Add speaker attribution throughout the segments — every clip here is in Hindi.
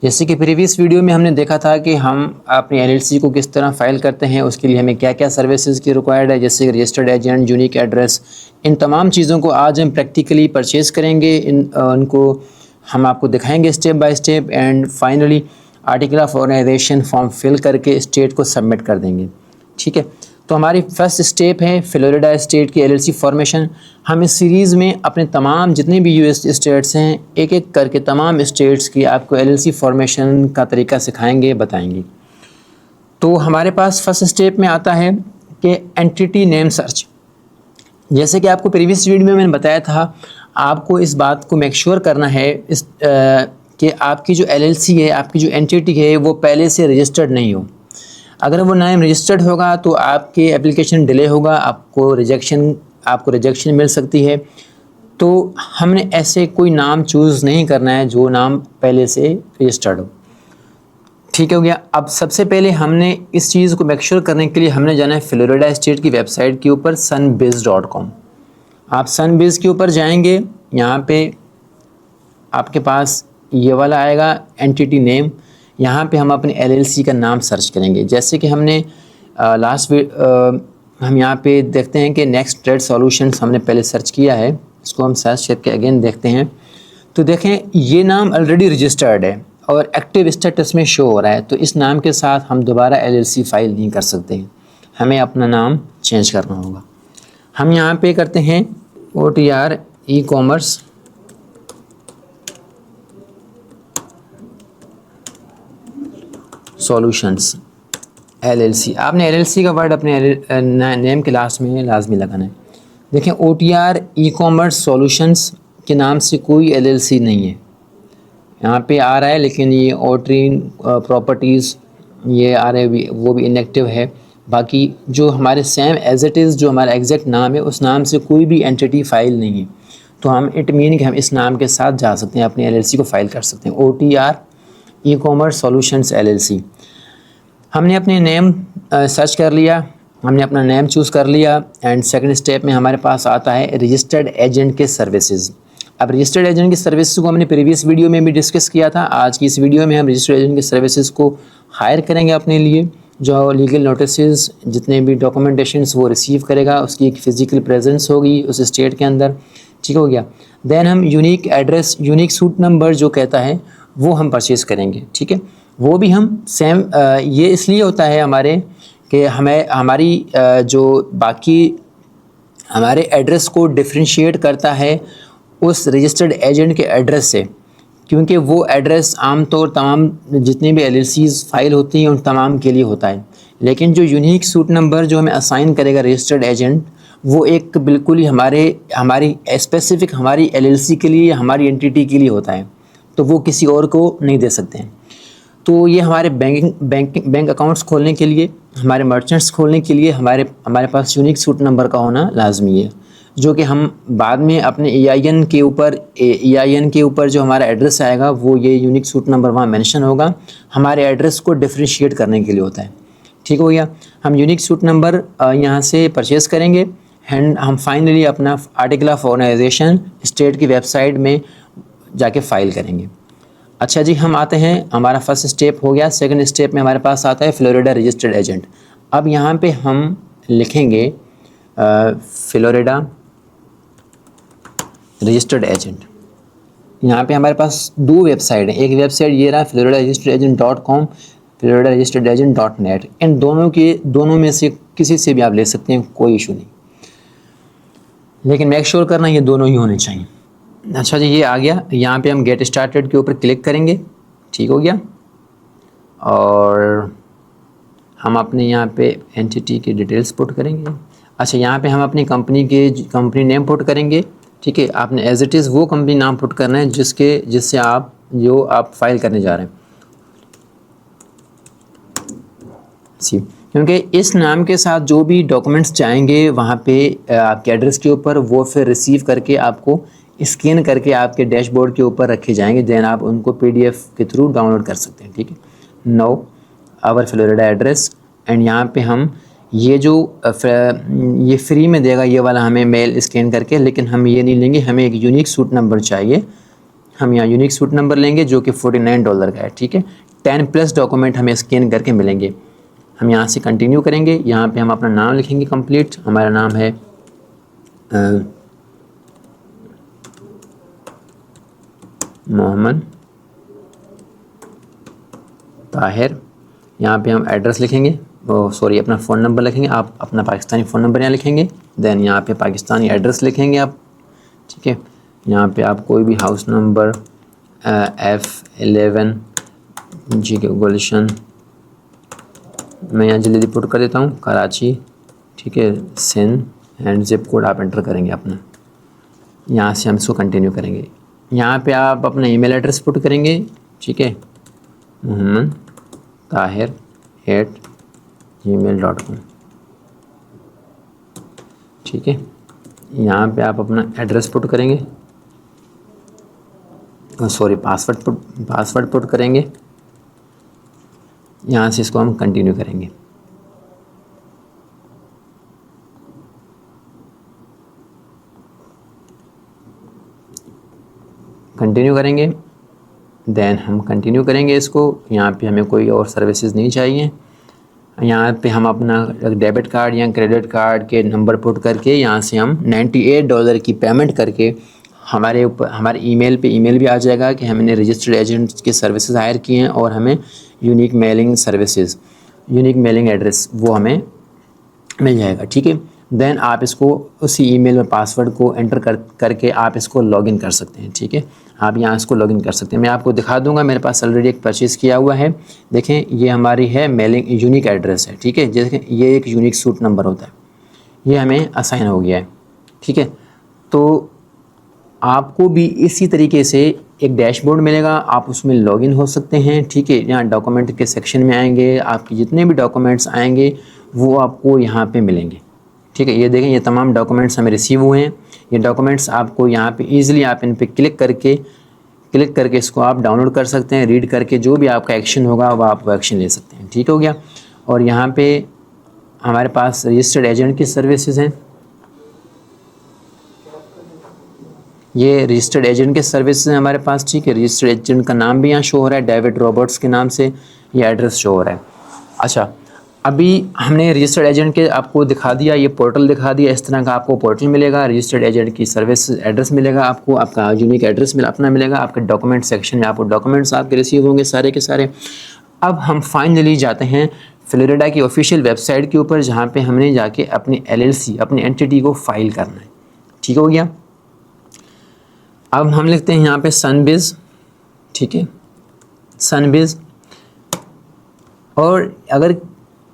Speaker 1: जैसे कि प्रीवियस वीडियो में हमने देखा था कि हम अपनी एलएलसी को किस तरह फाइल करते हैं, उसके लिए हमें क्या क्या सर्विसेज की रिक्वायर्ड है, जैसे रजिस्टर्ड एजेंट, यूनिक एड्रेस। इन तमाम चीज़ों को आज हम प्रैक्टिकली परचेज़ करेंगे। उनको हम आपको दिखाएंगे step by step and finally article of organization form fill करके स्टेट को सबमिट कर देंगे। ठीक है, तो हमारी फर्स्ट स्टेप है फ्लोरिडा स्टेट की एलएलसी फॉर्मेशन। हम इस सीरीज़ में अपने तमाम जितने भी यूएस स्टेट्स हैं एक एक करके तमाम स्टेट्स की आपको एलएलसी फॉर्मेशन का तरीका सिखाएंगे, बताएंगे। तो हमारे पास फर्स्ट स्टेप में आता है कि एंटिटी नेम सर्च। जैसे कि आपको प्रीवियस वीडियो में मैंने बताया था, आपको इस बात को मेक श्योर करना है कि आपकी जो एलएलसी है, आपकी जो एंटिटी है, वो पहले से रजिस्टर्ड नहीं हो। अगर वो नाम रजिस्टर्ड होगा तो आपके एप्लीकेशन डिले होगा, आपको रिजेक्शन मिल सकती है। तो हमने ऐसे कोई नाम चूज़ नहीं करना है जो नाम पहले से रजिस्टर्ड हो। ठीक हो गया। अब सबसे पहले हमने इस चीज़ को मेक श्योर करने के लिए हमने जाना है फ्लोरिडा स्टेट की वेबसाइट के ऊपर sunbiz.com। आप sunbiz के ऊपर जाएंगे, यहाँ पे आपके पास ये वाला आएगा एंटिटी नेम। यहाँ पे हम अपने एलएलसी का नाम सर्च करेंगे। जैसे कि हमने हम यहाँ पे देखते हैं कि नेक्स्ट ट्रेड सॉल्यूशंस हमने पहले सर्च किया है, इसको हम सर्च करके अगेन देखते हैं। तो देखें ये नाम ऑलरेडी रजिस्टर्ड है और एक्टिव स्टेटस में शो हो रहा है, तो इस नाम के साथ हम दोबारा एलएलसी फाइल नहीं कर सकते हैं, हमें अपना नाम चेंज करना होगा। हम यहाँ पे करते हैं OTR ई-कॉमर्स सॉल्यूशंस LLC। आपने LLC का वर्ड अपने नेम के लास्ट में लाजमी लगाना है। देखें OTR ई-कॉमर्स सॉल्यूशंस के नाम से कोई LLC नहीं है, यहाँ पे आ रहा है, लेकिन ये ओट्रीन प्रॉपर्टीज़ ये आ रहे भी, वो भी इनएक्टिव है। बाकी जो हमारे सेम एज इट इज़ जो हमारा एग्जैक्ट नाम है, उस नाम से कोई भी एंटिटी फाइल नहीं है। तो हम इट मीन कि हम इस नाम के साथ जा सकते हैं, अपनी LLC को फाइल कर सकते हैं, OTR ई-कॉमर्स सॉल्यूशंस LLC। हमने अपने नेम सर्च कर लिया, हमने अपना नेम चूज़ कर लिया एंड सेकंड स्टेप में हमारे पास आता है रजिस्टर्ड एजेंट के सर्विसेज। अब रजिस्टर्ड एजेंट की सर्विसेज को हमने प्रीवियस वीडियो में भी डिस्कस किया था। आज की इस वीडियो में हम रजिस्टर्ड एजेंट की सर्विसेज को हायर करेंगे अपने लिए। जो लीगल नोटिसेस, जितने भी डॉक्यूमेंटेशंस वो रिसीव करेगा, उसकी एक फ़िज़िकल प्रेजेंस होगी उस स्टेट के अंदर। ठीक हो गया। देन हम unique address, unique suit number जो कहता है वो हम परचेज़ करेंगे। ठीक है, वो भी हम सेम ये इसलिए होता है हमारे कि हमें हमारी जो बाकी हमारे एड्रेस को डिफ्रेंशिएट करता है उस रजिस्टर्ड एजेंट के एड्रेस से, क्योंकि वो एड्रेस आमतौर तमाम जितनी भी LLCs फाइल होती हैं उन तमाम के लिए होता है। लेकिन जो यूनिक सूट नंबर जो हमें असाइन करेगा रजिस्टर्ड एजेंट, वो एक बिल्कुल ही हमारी स्पेसिफ़िक हमारी LLC के लिए, हमारी एंटिटी के लिए होता है, तो वो किसी और को नहीं दे सकते हैं। तो ये हमारे बैंक अकाउंट्स खोलने के लिए, हमारे मर्चेंट्स खोलने के लिए हमारे पास यूनिक सूट नंबर का होना लाजमी है, जो कि हम बाद में अपने EIN के ऊपर जो हमारा एड्रेस आएगा वो ये यूनिक सूट नंबर वहाँ मेंशन होगा, हमारे एड्रेस को डिफ्रेंशिएट करने के लिए होता है। ठीक हो गया। हम यूनिक सूट नंबर यहाँ से परचेज़ करेंगे एंड हम फाइनली अपना आर्टिकल ऑफ ऑर्गेनाइजेशन स्टेट की वेबसाइट में जाके फ़ाइल करेंगे। अच्छा जी, हम आते हैं, हमारा फर्स्ट स्टेप हो गया। सेकंड स्टेप में हमारे पास आता है फ्लोरिडा रजिस्टर्ड एजेंट। अब यहाँ पे हम लिखेंगे फ्लोरिडा रजिस्टर्ड एजेंट। यहाँ पे हमारे पास दो वेबसाइट है, एक वेबसाइट ये रहा floridarregisteraagent.com, floridarregisteraagent.net। इन दोनों में से किसी से भी आप ले सकते हैं, कोई इशू नहीं, लेकिन मेक श्योर करना ये दोनों ही होने चाहिए। अच्छा जी, ये आ गया। यहाँ पे हम गेट स्टार्टेड के ऊपर क्लिक करेंगे। ठीक हो गया। और हम अपने यहाँ पे एंटिटी की डिटेल्स पुट करेंगे। अच्छा, यहाँ पे हम अपनी कंपनी नेम पुट करेंगे। ठीक है, आपने एज इट इज़ वो कंपनी नाम पुट करना है जिससे आप फाइल करने जा रहे हैं। सी, क्योंकि इस नाम के साथ जो भी डॉक्यूमेंट्स जाएंगे वहाँ पे आपके एड्रेस के ऊपर, वो फिर रिसीव करके आपको स्कैन करके आपके डैशबोर्ड के ऊपर रखे जाएंगे। देन आप उनको PDF के थ्रू डाउनलोड कर सकते हैं। ठीक है, no our Florida address and यहाँ पे हम ये फ्री में देगा ये वाला हमें मेल स्कैन करके, लेकिन हम ये नहीं लेंगे, हमें एक यूनिक सूट नंबर चाहिए। हम यहाँ यूनिक सूट नंबर लेंगे जो कि $49 का है, ठीक है। 10+ डॉक्यूमेंट हमें स्कैन करके मिलेंगे। हम यहाँ से कंटिन्यू करेंगे। यहाँ पे हम अपना नाम लिखेंगे कंप्लीट। हमारा नाम है मोहम्मद ताहिर। यहाँ पे हम एड्रेस लिखेंगे, अपना फ़ोन नंबर लिखेंगे। आप अपना पाकिस्तानी फ़ोन नंबर यहाँ लिखेंगे, देन यहाँ पे पाकिस्तानी एड्रेस लिखेंगे आप, ठीक है। यहाँ पे आप कोई भी हाउस नंबर F11 जी के गुलशन, मैं यहाँ जल्दी पुट कर देता हूँ, कराची, ठीक है, सिंध, एंड ज़िप कोड आप एंटर करेंगे अपना। यहाँ से हम इसको कंटिन्यू करेंगे। यहाँ पे आप अपना ईमेल एड्रेस पुट करेंगे, ठीक है, मोहम्मद ताहिर @gmail.com, ठीक है। यहाँ पे आप अपना एड्रेस पुट करेंगे, पासवर्ड पुट करेंगे। यहाँ से इसको हम कंटिन्यू करेंगे। कंटिन्यू करेंगे, देन हम कंटिन्यू करेंगे इसको। यहाँ पे हमें कोई और सर्विसेज नहीं चाहिए। यहाँ पे हम अपना डेबिट कार्ड या क्रेडिट कार्ड के नंबर पुट करके यहाँ से हम $98 की पेमेंट करके हमारे ईमेल पे ईमेल भी आ जाएगा कि हमने रजिस्टर्ड एजेंट के सर्विसेज हायर किए हैं और हमें यूनिक मेलिंग एड्रेस वो हमें मिल जाएगा, ठीक है। देन आप इसको उसी ईमेल में पासवर्ड को एंटर करके आप इसको लॉगिन कर सकते हैं, ठीक है। आप यहाँ इसको लॉगिन कर सकते हैं। मैं आपको दिखा दूंगा, मेरे पास ऑलरेडी एक परचेज़ किया हुआ है। देखें, ये हमारी है मेलिंग यूनिक एड्रेस है, ठीक है। जैसे ये एक यूनिक सूट नंबर होता है, ये हमें असाइन हो गया है, ठीक है। तो आपको भी इसी तरीके से एक डैशबोर्ड मिलेगा, आप उसमें लॉगिन हो सकते हैं, ठीक है। यहाँ डॉक्यूमेंट के सेक्शन में आएंगे, आपके जितने भी डॉक्यूमेंट्स आएंगे वो आपको यहाँ पे मिलेंगे, ठीक है। ये देखें, ये तमाम डॉक्यूमेंट्स हमें रिसीव हुए हैं। ये डॉक्यूमेंट्स आपको यहाँ पे ईज़िली आप इन पे क्लिक करके इसको आप डाउनलोड कर सकते हैं। रीड करके जो भी आपका एक्शन होगा वो आप एक्शन ले सकते हैं, ठीक हो गया। और यहाँ पे हमारे पास रजिस्टर्ड एजेंट की सर्विसेज हैं। ये रजिस्टर्ड एजेंट के सर्विसेज हैं हमारे पास, ठीक है। रजिस्टर्ड एजेंट का नाम भी यहाँ शो हो रहा है, डेविड रॉबर्ट्स के नाम से ये एड्रेस शो हो रहा है। अच्छा, अभी हमने रजिस्टर्ड एजेंट के आपको दिखा दिया, ये पोर्टल दिखा दिया। इस तरह का आपको पोर्टल मिलेगा, रजिस्टर्ड एजेंट की सर्विस एड्रेस मिलेगा आपको, आपका यूनिक एड्रेस अपना मिलेगा। आपके डॉक्यूमेंट सेक्शन में आपको डॉक्यूमेंट्स आपके रिसीव होंगे सारे के सारे। अब हम फाइनली जाते हैं फ्लोरिडा की ऑफिशियल वेबसाइट के ऊपर, जहाँ पे हमने जाके अपनी LLC अपनी एंटिटी को फाइल करना है, ठीक हो गया। अब हम लिखते हैं यहाँ पे सनबिज, ठीक है, सनबिज। और अगर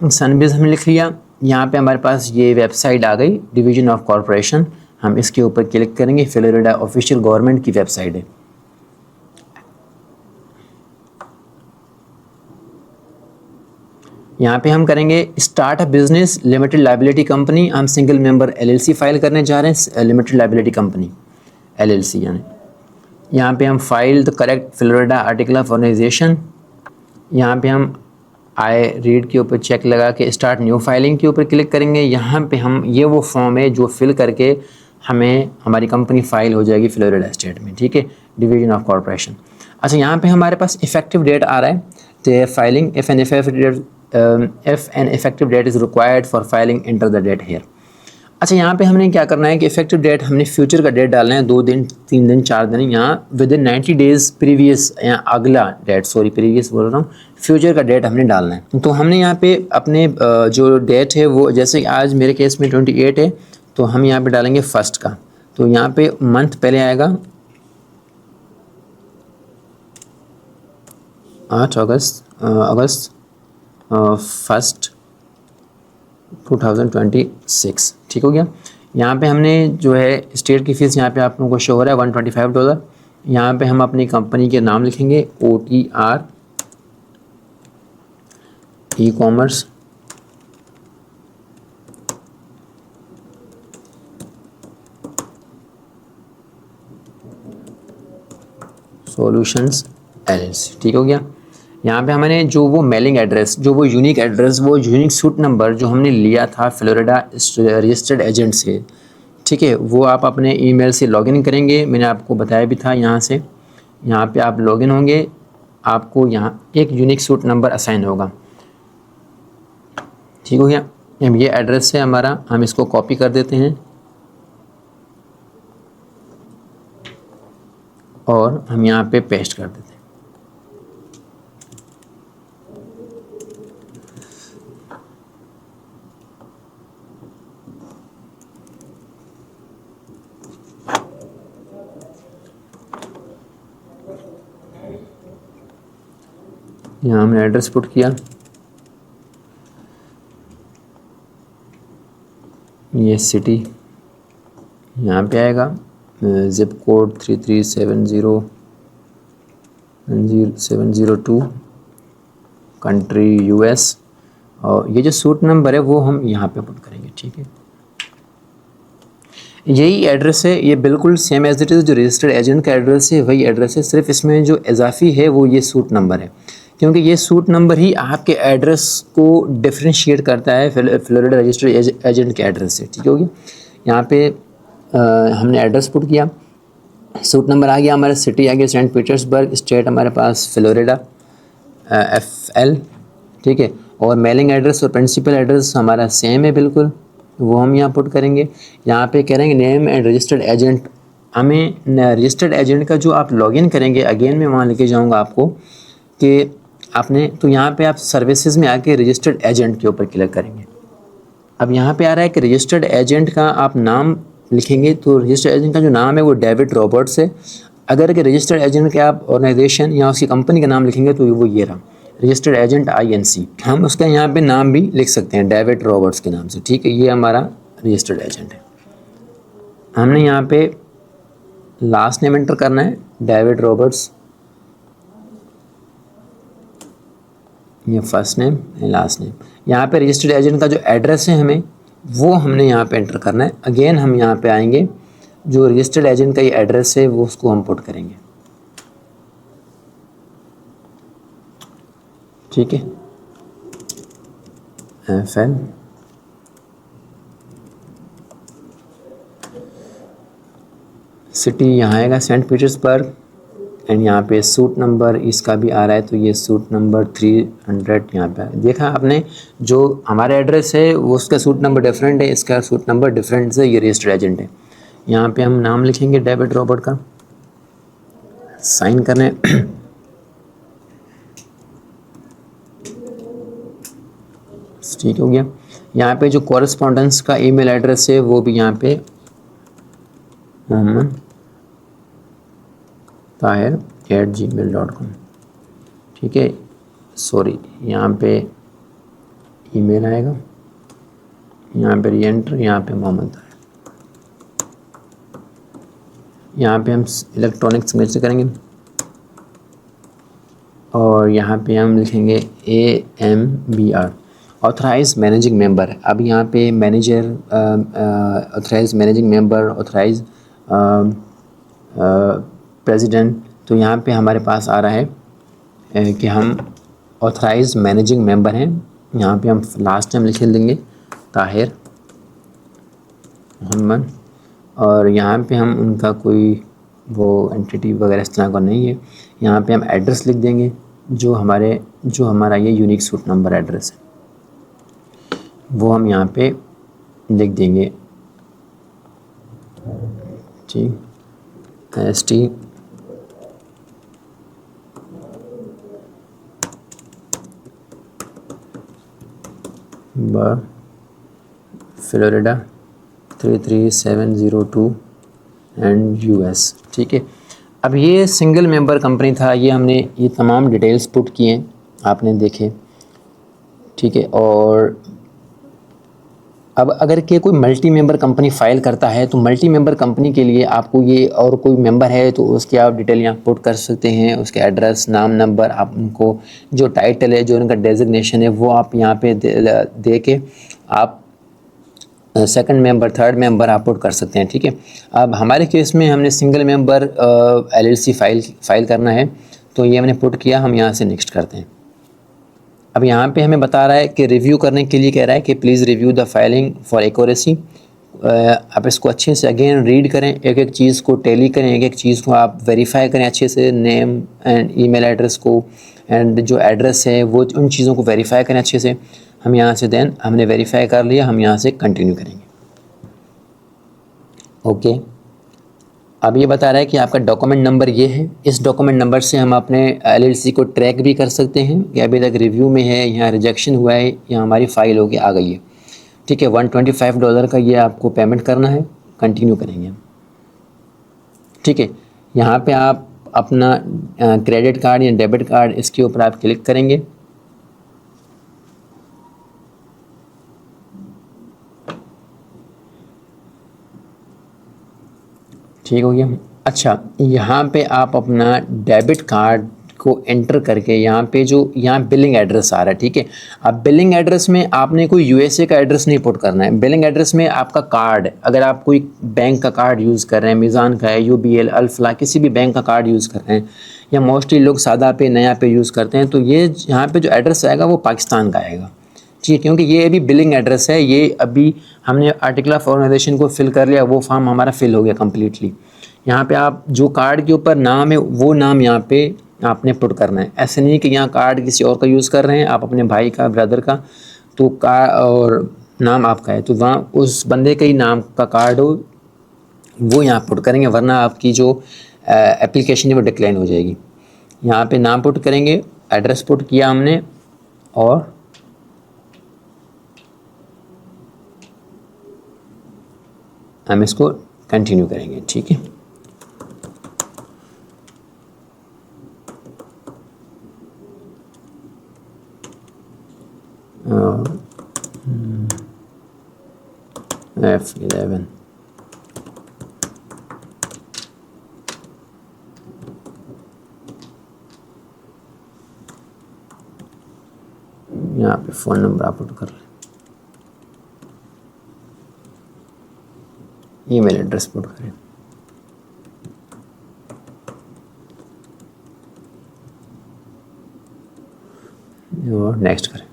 Speaker 1: सनबिज हमने लिख लिया, यहाँ पे हमारे पास ये वेबसाइट आ गई, डिवीज़न ऑफ कॉरपोरेशन। हम इसके ऊपर क्लिक करेंगे, फ्लोरिडा ऑफिशियल गवर्नमेंट की वेबसाइट है। यहाँ पे हम करेंगे start a business limited liability company. हम सिंगल मेंबर LLC फाइल करने जा रहे हैं, लिमिटेड लायबिलिटी कंपनी LLC यानी। यहाँ पे हम file the correct Florida article of organization. यहाँ पे हम आई रीड के ऊपर चेक लगा के स्टार्ट न्यू फाइलिंग के ऊपर क्लिक करेंगे। यहाँ पे हम ये वो फॉर्म है जो फिल करके हमें हमारी कंपनी फाइल हो जाएगी फ्लोरिडा स्टेट में, ठीक है, डिवीजन ऑफ कॉरपोरेशन। अच्छा, यहाँ पे हमारे पास इफेक्टिव डेट आ रहा है, तो filing if an effective date is required for filing enter the date here. अच्छा, यहाँ पे हमने क्या करना है कि इफेक्टिव डेट हमने फ्यूचर का डेट डालना है, 2 दिन 3 दिन 4 दिन, यहाँ विद इन 90 डेज़ प्रीवियस या अगला डेट, प्रीवियस बोल रहा हूँ, फ्यूचर का डेट हमने डालना है। तो हमने यहाँ पे अपने जो डेट है वो, जैसे कि आज मेरे केस में 28 है, तो हम यहाँ पे डालेंगे 1 का। तो यहाँ पे मंथ पहले आएगा 8 अगस्त 1 2026, ठीक हो गया। यहाँ पे हमने जो है स्टेट की फ़ीस यहाँ पे आप लोगों को शो हो रहा है $125। यहाँ पे हम अपनी कंपनी के नाम लिखेंगे OTR ई-कॉमर्स सॉल्यूशंस LLC, ठीक हो गया। यहाँ पे हमने जो वो मेलिंग एड्रेस, जो वो यूनिक एड्रेस, वो यूनिक सूट नंबर जो हमने लिया था फ्लोरिडा रजिस्टर्ड एजेंट से, ठीक है, वो आप अपने ईमेल से लॉगिन करेंगे। मैंने आपको बताया भी था, यहाँ से यहाँ पे आप लॉगिन होंगे, आपको यहाँ एक यूनिक सूट नंबर असाइन होगा। ठीक हो गया। अब ये एड्रेस है हमारा, हम इसको कॉपी कर देते हैं और हम यहाँ पे पेस्ट कर देते हैं। यहाँ हमने एड्रेस पुट किया, ये सिटी यहाँ पे आएगा, ज़िप कोड 3370702, कंट्री यूएस, और ये जो सूट नंबर है वो हम यहाँ पे पुट करेंगे। ठीक है, यही एड्रेस है, ये बिल्कुल सेम एज इट इज़ जो रजिस्टर्ड एजेंट का एड्रेस है वही एड्रेस है, सिर्फ इसमें जो इजाफी है वो ये सूट नंबर है, क्योंकि ये सूट नंबर ही आपके एड्रेस को डिफ्रेंशिएट करता है फ्लोरिडा रजिस्टर्ड एजेंट के एड्रेस से। ठीक होगी। यहाँ पे हमने एड्रेस पुट किया, सूट नंबर आ गया हमारा, सिटी आ गया सेंट पीटर्सबर्ग, स्टेट हमारे पास फ्लोरिडा FL। ठीक है, और मेलिंग एड्रेस और प्रिंसिपल एड्रेस हमारा सेम है बिल्कुल, वो हम यहाँ पुट करेंगे। यहाँ पे करेंगे नेम एंड रजिस्टर्ड एजेंट, हमें रजिस्टर्ड एजेंट का जो आप लॉगिन करेंगे, अगेन मैं वहाँ लेके जाऊँगा आपको कि आपने, तो यहाँ पे आप सर्विसेज में आके रजिस्टर्ड एजेंट के ऊपर क्लिक करेंगे। अब यहाँ पे आ रहा है कि रजिस्टर्ड एजेंट का आप नाम लिखेंगे, तो रजिस्टर्ड एजेंट का जो नाम है वो डेविड रॉबर्ट्स है। अगर कि रजिस्टर्ड एजेंट के आप ऑर्गेनाइजेशन या उसकी कंपनी का नाम लिखेंगे तो वो ये रहा, रजिस्टर्ड एजेंट INC। हम उसका यहाँ पे नाम भी लिख सकते हैं डेविड रॉबर्ट्स के नाम से। ठीक है, ये हमारा रजिस्टर्ड एजेंट है। हमने यहाँ पे लास्ट नेम एंटर करना है, डेविड रॉबर्ट्स, ये फर्स्ट नेम है, लास्ट नेम। यहाँ पे रजिस्टर्ड एजेंट का जो एड्रेस है हमें वो हमने यहाँ पे एंटर करना है। अगेन हम यहाँ पे आएंगे, जो रजिस्टर्ड एजेंट का ये एड्रेस है वो उसको हम पुट करेंगे। ठीक है, FL सिटी यहाँ आएगा सेंट पीटर्सबर्ग, एंड यहाँ पे सूट नंबर इसका भी आ रहा है, तो ये सूट नंबर 300 यहाँ पे देखा आपने, जो हमारा एड्रेस है वो उसका सूट नंबर डिफरेंट है, इसका सूट नंबर डिफरेंट है, ये रजिस्टर्ड एजेंट है। यहाँ पे हम नाम लिखेंगे डेविड रॉबर्ट का, साइन करने ठीक हो गया। यहाँ पे जो कॉरेस्पॉन्डेंस का ईमेल एड्रेस है वो भी यहाँ पे मोहम्मद tahir@gmail.com। ठीक है, सॉरी यहाँ पे ईमेल आएगा, यहाँ पे रीएंटर, यहाँ पे मोहम्मद ताहिर। यहाँ पे हम इलेक्ट्रॉनिक सिग्नेचर करेंगे और यहाँ पे हम लिखेंगे AMBR, ऑथराइज मैनेजिंग मेंबर। अब यहाँ पे manager, authorize managing member, authorize president, तो यहाँ पे हमारे पास आ रहा है कि हम ऑथराइज मैनेजिंग मेंबर हैं। यहाँ पे हम लास्ट टाइम लिख देंगे ताहिर मोहम्मद, और यहाँ पे हम उनका कोई वो एंटिटी वगैरह इस तरह का नहीं है। यहाँ पे हम एड्रेस लिख देंगे जो हमारा ये यूनिक सूट नंबर एड्रेस है वो हम यहाँ पे लिख देंगे। ठीक, ST फ्लोरिडा 33702 एंड US। ठीक है, अब ये सिंगल मेंबर कंपनी था, ये हमने ये तमाम डिटेल्स पुट किए आपने देखे। ठीक है, और अब अगर के कोई मल्टी मेंबर कंपनी फ़ाइल करता है तो मल्टी मेंबर कंपनी के लिए आपको ये, और कोई मेंबर है तो उसकी आप डिटेल यहाँ पुट कर सकते हैं, उसके एड्रेस, नाम, नंबर, आप उनको जो टाइटल है, जो उनका डेजिग्नेशन है वो आप यहाँ पे दे के आप सेकंड मेंबर, थर्ड मेंबर आप पुट कर सकते हैं। ठीक है, अब हमारे केस में हमने सिंगल मेंबर LLC फाइल करना है, तो ये हमने पुट किया। हम यहाँ से नेक्स्ट करते हैं। अब यहाँ पे हमें बता रहा है कि रिव्यू करने के लिए कह रहा है कि please review the filing for accuracy, आप इसको अच्छे से अगेन रीड करें, एक एक चीज़ को टैली करें, एक एक चीज़ को आप वेरीफाई करें अच्छे से, नेम एंड ईमेल एड्रेस को एंड जो एड्रेस है वो उन चीज़ों को वेरीफाई करें अच्छे से। हम यहाँ से देन हमने वेरीफाई कर लिया, हम यहाँ से कंटिन्यू करेंगे। ओके, अब ये बता रहा है कि आपका डॉक्यूमेंट नंबर ये है। इस डॉक्यूमेंट नंबर से हम अपने एलएलसी को ट्रैक भी कर सकते हैं कि अभी तक रिव्यू में है, यहाँ रिजेक्शन हुआ है, या हमारी फ़ाइल होके आ गई है। ठीक है, $125 का ये आपको पेमेंट करना है, कंटिन्यू करेंगे। ठीक है, यहाँ पे आप अपना क्रेडिट कार्ड या डेबिट कार्ड इसके ऊपर आप क्लिक करेंगे। ठीक हो गया। अच्छा, यहाँ पे आप अपना डेबिट कार्ड को एंटर करके यहाँ बिलिंग एड्रेस आ रहा है। ठीक है, अब बिलिंग एड्रेस में आपने कोई यूएसए का एड्रेस नहीं पुट करना है। बिलिंग एड्रेस में आपका कार्ड, अगर आप कोई बैंक का कार्ड यूज़ कर रहे हैं, मिज़ान का है, यूबीएल, अल्फला, किसी भी बैंक का कार्ड यूज़ कर रहे हैं, या मोस्टली लोग सादा पे नया पे यूज़ करते हैं, तो ये यहाँ पे जो एड्रेस आएगा वो पाकिस्तान का आएगा। ठीक है, क्योंकि ये अभी बिलिंग एड्रेस है, ये अभी हमने आर्टिकल ऑफ ऑर्गेनाइजेशन को फिल कर लिया, वो फॉर्म हमारा फिल हो गया कम्प्लीटली। यहाँ पे आप जो कार्ड के ऊपर नाम है वो नाम यहाँ पे आपने पुट करना है। ऐसे नहीं कि यहाँ कार्ड किसी और का यूज़ कर रहे हैं, आप अपने भाई का, ब्रदर का, तो और नाम आपका है, तो वहाँ उस बंदे का ही नाम का कार्ड हो वो यहाँ पुट करेंगे, वरना आपकी जो एप्लीकेशन है वो डिक्लाइन हो जाएगी। यहाँ पे नाम पुट करेंगे, एड्रेस पुट किया हमने, और हम इसको कंटिन्यू करेंगे। ठीक है, F11 यहाँ पे फ़ोन नंबर आप पुट कर लें, ईमेल एड्रेस पुट करें, और नेक्स्ट करें।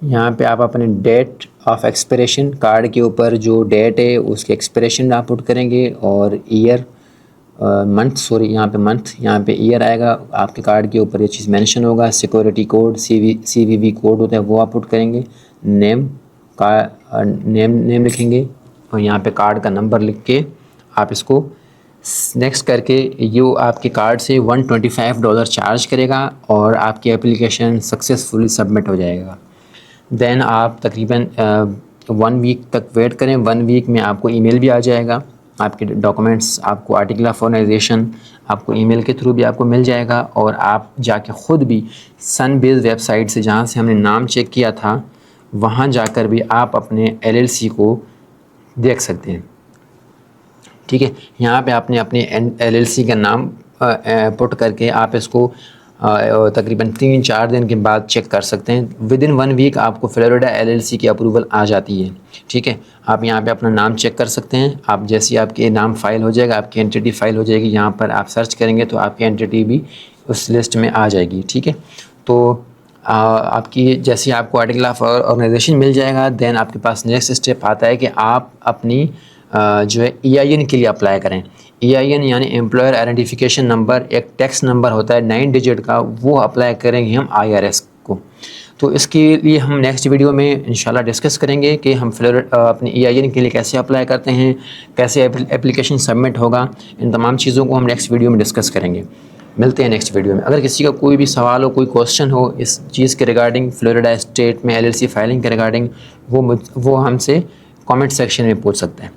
Speaker 1: यहाँ पे आप अपने डेट ऑफ एक्सपिरेशन, कार्ड के ऊपर जो डेट है उसके एक्सपिरेशन आप पुट करेंगे, और ईयर, यहाँ पे ईयर आएगा, आपके कार्ड के ऊपर ये चीज़ मेंशन होगा, सिक्योरिटी कोड, CVV कोड होता है वो आप पुट करेंगे, नेम लिखेंगे, और यहाँ पे कार्ड का नंबर लिख के आप इसको नेक्स्ट करके ये आपके कार्ड से $125 चार्ज करेगा, और आपकी एप्लीकेशन सक्सेसफुली सबमिट हो जाएगा। देन आप तकरीबन 1 वीक तक वेट करें। 1 वीक में आपको ईमेल भी आ जाएगा, आपके डॉक्यूमेंट्स, आपको आर्टिकल ऑफ ऑर्गेनाइजेशन आपको ईमेल के थ्रू भी आपको मिल जाएगा, और आप जाके ख़ुद भी सनबेस वेबसाइट से, जहाँ से हमने नाम चेक किया था, वहाँ जाकर भी आप अपने LLC को देख सकते हैं। ठीक है, यहाँ पे आपने अपने LLC का नाम पुट करके आप इसको तकरीबन 3-4 दिन के बाद चेक कर सकते हैं। विदिन 1 वीक आपको फ्लोरिडा LLC की अप्रूवल आ जाती है। ठीक है, आप यहाँ पे अपना नाम चेक कर सकते हैं। आप जैसे आपके नाम फ़ाइल हो जाएगा, आपकी एंटिटी फ़ाइल हो जाएगी, यहाँ पर आप सर्च करेंगे तो आपकी एंटिटी भी उस लिस्ट में आ जाएगी। ठीक है, तो आपकी जैसे आपको आर्टिकल ऑफ ऑर्गेनाइजेशन मिल जाएगा, देन आपके पास नेक्स्ट स्टेप आता है कि आप अपनी जो है EIN के लिए अप्लाई करें। EIN यानी एम्प्लॉयर आइडेंटिफिकेशन नंबर, एक टैक्स नंबर होता है 9 डिजिट का, वो अप्लाई करेंगे हम IRS को। तो इसके लिए हम नेक्स्ट वीडियो में इंशाल्लाह डिस्कस करेंगे कि हम अपने EIN के लिए कैसे अप्लाई करते हैं, कैसे एप्लीकेशन सबमिट होगा, इन तमाम चीज़ों को हम नेक्स्ट वीडियो में डिस्कस करेंगे। मिलते हैं नेक्स्ट वीडियो में। अगर किसी का कोई भी सवाल हो, कोई क्वेश्चन हो इस चीज़ के रिगार्डिंग, फ्लोरिडा स्टेट में LLC फाइलिंग के रिगार्डिंग, वो हमसे कमेंट सेक्शन में पूछ सकते हैं।